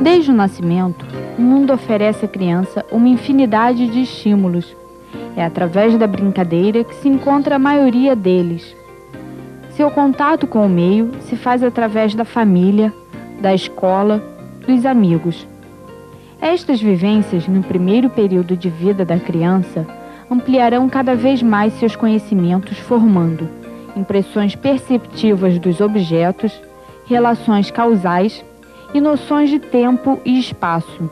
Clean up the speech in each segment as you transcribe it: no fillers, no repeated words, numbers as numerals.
Desde o nascimento, o mundo oferece à criança uma infinidade de estímulos. É através da brincadeira que se encontra a maioria deles. Seu contato com o meio se faz através da família, da escola, dos amigos. Estas vivências, no primeiro período de vida da criança, ampliarão cada vez mais seus conhecimentos, formando impressões perceptivas dos objetos, relações causais e noções de tempo e espaço.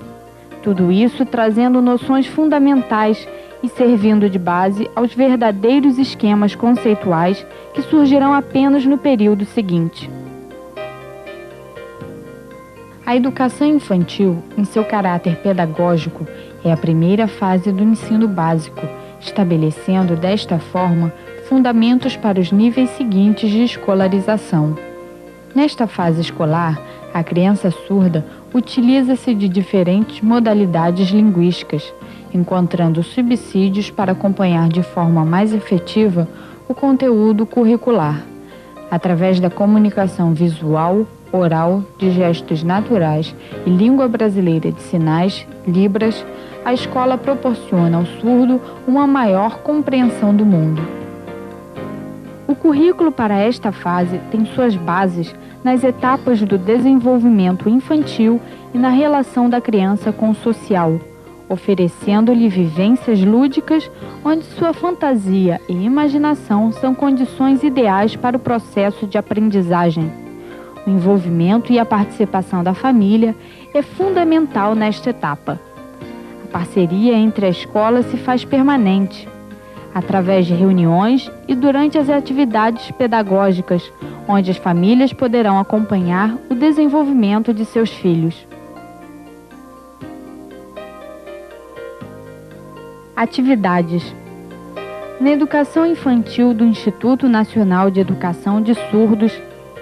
Tudo isso trazendo noções fundamentais e servindo de base aos verdadeiros esquemas conceituais que surgirão apenas no período seguinte. A educação infantil, em seu caráter pedagógico, é a primeira fase do ensino básico, estabelecendo desta forma fundamentos para os níveis seguintes de escolarização. Nesta fase escolar, a criança surda utiliza-se de diferentes modalidades linguísticas, encontrando subsídios para acompanhar de forma mais efetiva o conteúdo curricular. Através da comunicação visual, oral, de gestos naturais e língua brasileira de sinais, Libras, a escola proporciona ao surdo uma maior compreensão do mundo. O currículo para esta fase tem suas bases nas etapas do desenvolvimento infantil e na relação da criança com o social, oferecendo-lhe vivências lúdicas onde sua fantasia e imaginação são condições ideais para o processo de aprendizagem. O envolvimento e a participação da família é fundamental nesta etapa. A parceria entre a escola se faz permanente, através de reuniões e durante as atividades pedagógicas, onde as famílias poderão acompanhar o desenvolvimento de seus filhos. Atividades. Na educação infantil do Instituto Nacional de Educação de Surdos,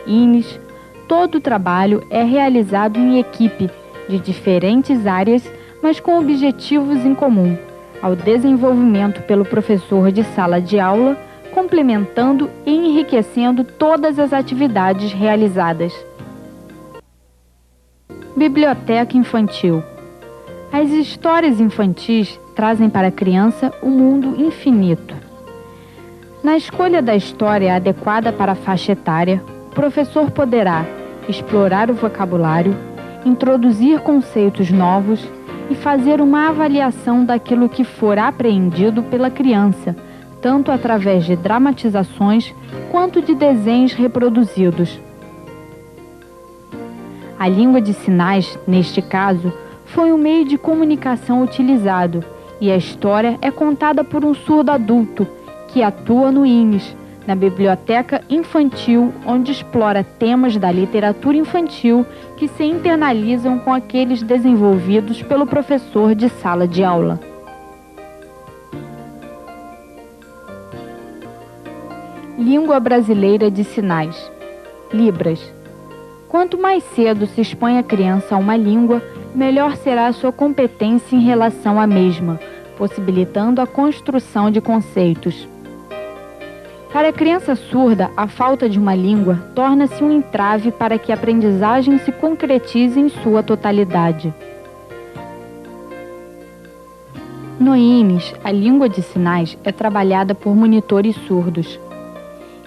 INES, todo o trabalho é realizado em equipe de diferentes áreas, mas com objetivos em comum, ao desenvolvimento pelo professor de sala de aula, complementando e enriquecendo todas as atividades realizadas. Biblioteca infantil. As histórias infantis trazem para a criança um mundo infinito. Na escolha da história adequada para a faixa etária, o professor poderá explorar o vocabulário, introduzir conceitos novos e fazer uma avaliação daquilo que for apreendido pela criança, tanto através de dramatizações quanto de desenhos reproduzidos. A língua de sinais, neste caso, foi o meio de comunicação utilizado, e a história é contada por um surdo adulto que atua no INES, na biblioteca infantil, onde explora temas da literatura infantil que se internalizam com aqueles desenvolvidos pelo professor de sala de aula. Língua brasileira de sinais, Libras. Quanto mais cedo se expõe a criança a uma língua, melhor será a sua competência em relação à mesma, possibilitando a construção de conceitos. Para a criança surda, a falta de uma língua torna-se um entrave para que a aprendizagem se concretize em sua totalidade. No INES, a língua de sinais é trabalhada por monitores surdos.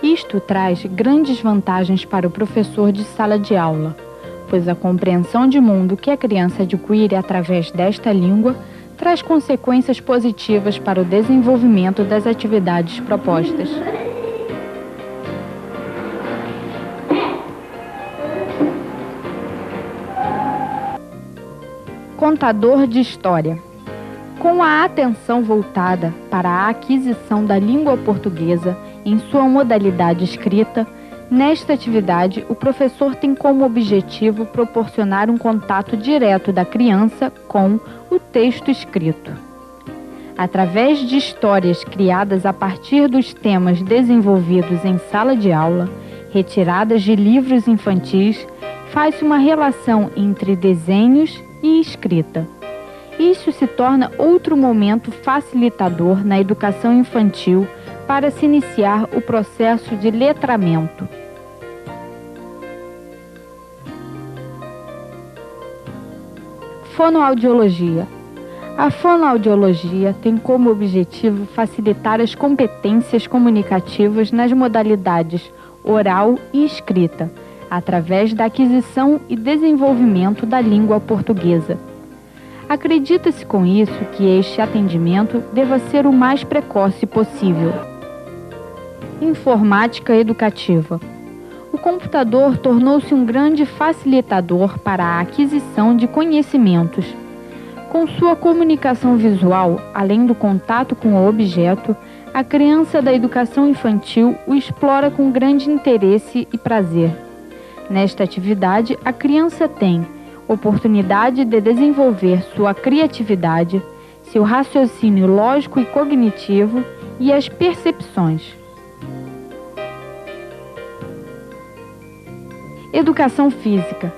Isto traz grandes vantagens para o professor de sala de aula, pois a compreensão de mundo que a criança adquire através desta língua traz consequências positivas para o desenvolvimento das atividades propostas. Contador de história. Com a atenção voltada para a aquisição da língua portuguesa em sua modalidade escrita, nesta atividade o professor tem como objetivo proporcionar um contato direto da criança com o texto escrito. Através de histórias criadas a partir dos temas desenvolvidos em sala de aula, retiradas de livros infantis, faz-se uma relação entre desenhos e escrita. Isso se torna outro momento facilitador na educação infantil para se iniciar o processo de letramento. Fonoaudiologia. A fonoaudiologia tem como objetivo facilitar as competências comunicativas nas modalidades oral e escrita, através da aquisição e desenvolvimento da língua portuguesa. Acredita-se com isso que este atendimento deva ser o mais precoce possível. Informática educativa. O computador tornou-se um grande facilitador para a aquisição de conhecimentos. Com sua comunicação visual, além do contato com o objeto, a criança da educação infantil o explora com grande interesse e prazer. Nesta atividade, a criança tem oportunidade de desenvolver sua criatividade, seu raciocínio lógico e cognitivo e as percepções. Educação física.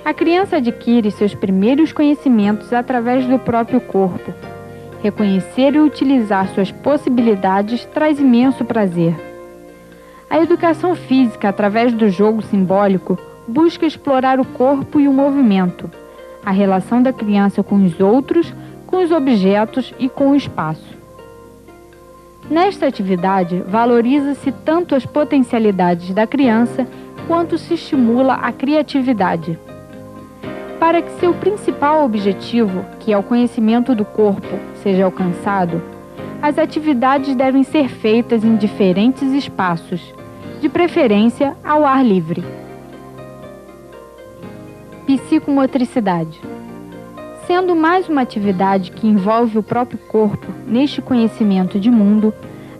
A criança adquire seus primeiros conhecimentos através do próprio corpo. Reconhecer e utilizar suas possibilidades traz imenso prazer. A educação física, através do jogo simbólico, busca explorar o corpo e o movimento, a relação da criança com os outros, com os objetos e com o espaço. Nesta atividade, valoriza-se tanto as potencialidades da criança quanto se estimula a criatividade. Para que seu principal objetivo, que é o conhecimento do corpo, seja alcançado, as atividades devem ser feitas em diferentes espaços, de preferência ao ar livre. Psicomotricidade. Sendo mais uma atividade que envolve o próprio corpo neste conhecimento de mundo,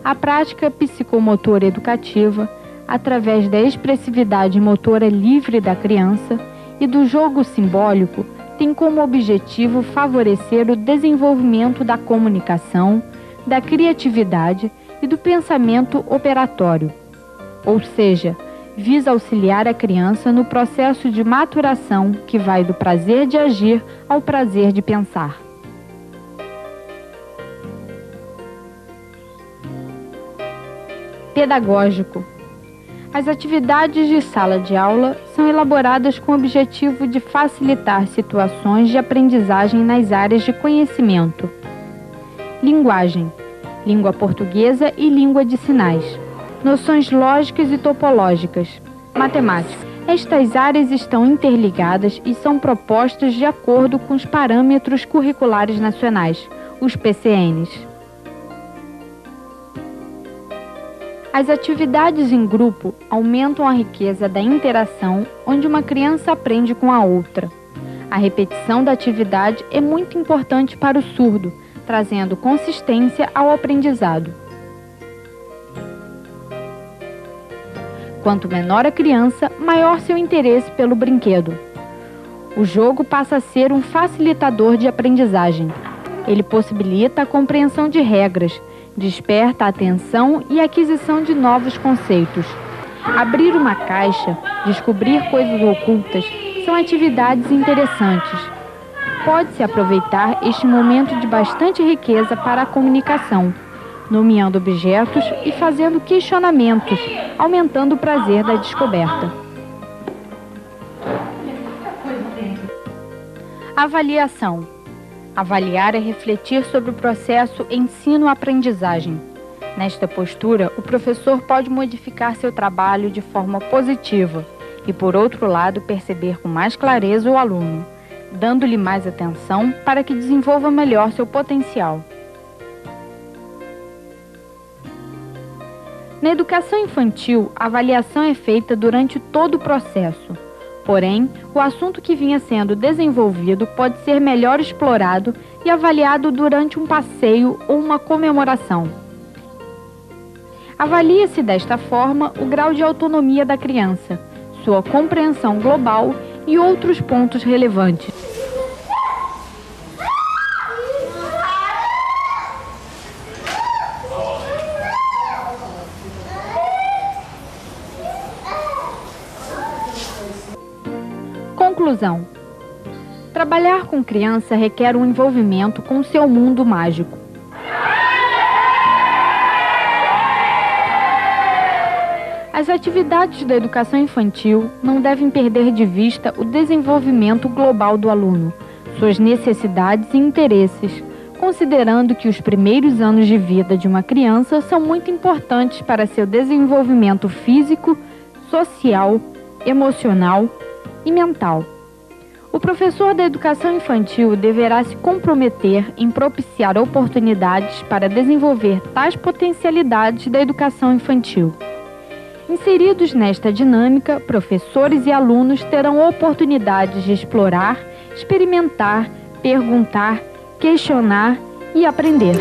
a prática psicomotora educativa, através da expressividade motora livre da criança e do jogo simbólico, tem como objetivo favorecer o desenvolvimento da comunicação, da criatividade e do pensamento operatório, ou seja, visa auxiliar a criança no processo de maturação que vai do prazer de agir ao prazer de pensar. Pedagógico. As atividades de sala de aula são elaboradas com o objetivo de facilitar situações de aprendizagem nas áreas de conhecimento. Linguagem, língua portuguesa e língua de sinais. Noções lógicas e topológicas. Matemática. Estas áreas estão interligadas e são propostas de acordo com os parâmetros curriculares nacionais, os PCNs. As atividades em grupo aumentam a riqueza da interação, onde uma criança aprende com a outra. A repetição da atividade é muito importante para o surdo, trazendo consistência ao aprendizado. Quanto menor a criança, maior seu interesse pelo brinquedo. O jogo passa a ser um facilitador de aprendizagem. Ele possibilita a compreensão de regras, desperta a atenção e a aquisição de novos conceitos. Abrir uma caixa, descobrir coisas ocultas, são atividades interessantes. Pode-se aproveitar este momento de bastante riqueza para a comunicação, nomeando objetos e fazendo questionamentos, aumentando o prazer da descoberta. Avaliação. Avaliar é refletir sobre o processo ensino-aprendizagem. Nesta postura, o professor pode modificar seu trabalho de forma positiva e, por outro lado, perceber com mais clareza o aluno, dando-lhe mais atenção para que desenvolva melhor seu potencial. Na educação infantil, a avaliação é feita durante todo o processo. Porém, o assunto que vinha sendo desenvolvido pode ser melhor explorado e avaliado durante um passeio ou uma comemoração. Avalia-se desta forma o grau de autonomia da criança, sua compreensão global e outros pontos relevantes. Conclusão. Trabalhar com criança requer um envolvimento com seu mundo mágico. As atividades da educação infantil não devem perder de vista o desenvolvimento global do aluno, suas necessidades e interesses, considerando que os primeiros anos de vida de uma criança são muito importantes para seu desenvolvimento físico, social, emocional e mental. O professor da educação infantil deverá se comprometer em propiciar oportunidades para desenvolver tais potencialidades da educação infantil. Inseridos nesta dinâmica, professores e alunos terão oportunidades de explorar, experimentar, perguntar, questionar e aprender.